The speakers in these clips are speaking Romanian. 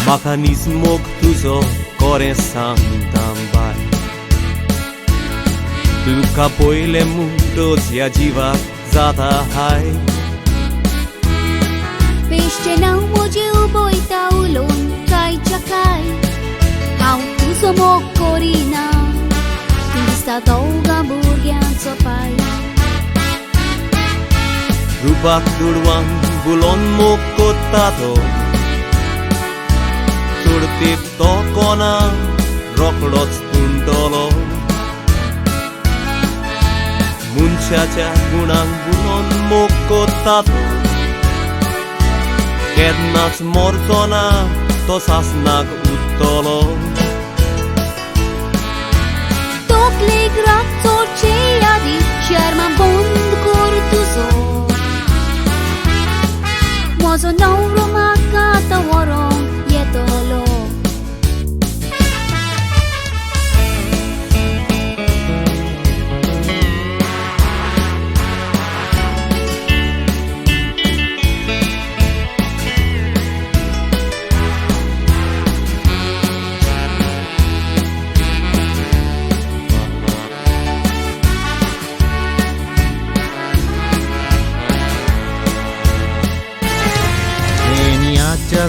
Mechanizmok tuzo koresan tambaj. Tylko po ile mundo zjadziwa zatahaj. Peste não pode o boi taulon cai chacai. Hau tuzo mo corina. Tista dolga burgian sopai. Rubak duluan bulon mo kotato. Turtip tokona roklot tundolo. Munchacha gunang bulon mo kotato. Kednas mortona tosas nag utolo. Tokle grazzo ceia di scerma bond cortuso. Mozo nauro makata warong yetolo.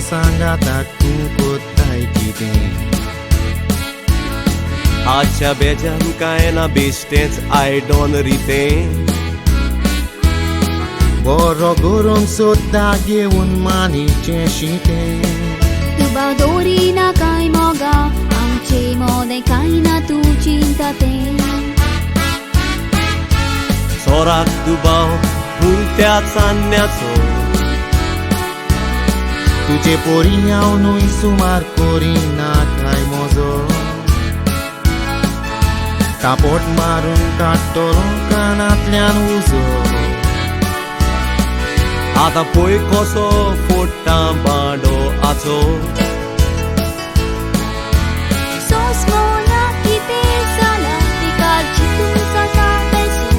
Sangata kukotai kite. Acha bejan kaena bestets I don't retain. Boro gorom sotage un mani ceshite. Tuba dorina kai moga, ang chemo de kaina tu cintate. Sorak dubao multeața neațo. Tuce poriau nu-i sumar corina cai mozo. Capot marun catolo canatlean uzo. Ata poi koso fota bado azo. Sos mona ki pesala, tikal chitun sa peso.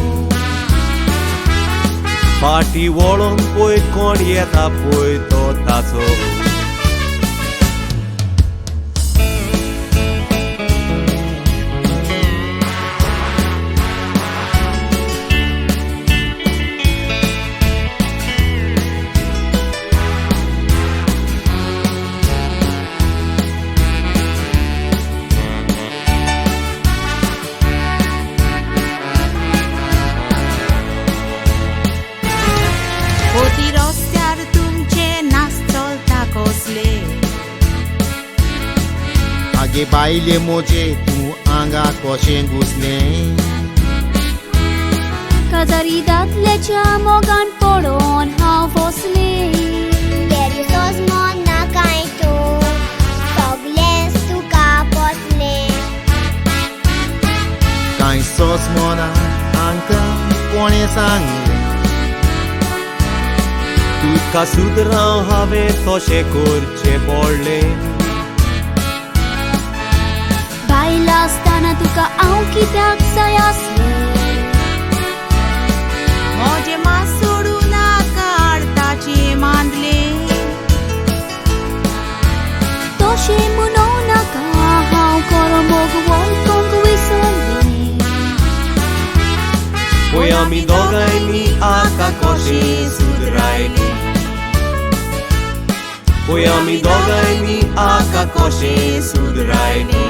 Party wolon poi konieta poi to tazo. Age baile moje tu anga koshen gusle. Kazaridat lecha mogan podon hau fosle. Deri sos mon na kai tu. Sogles tu ka posle. Kai sos mona anka kone sangle. Tu ca sudrau have toshe kurche porle. Baila stana tuka au kitak sayasle. Moje masuru na karta che mandle. Toshe munona ka hau koromog wal konguisole. Poi ami dogaini aka koshe sudraini. Poi ami dogaini aka koshe sudraini.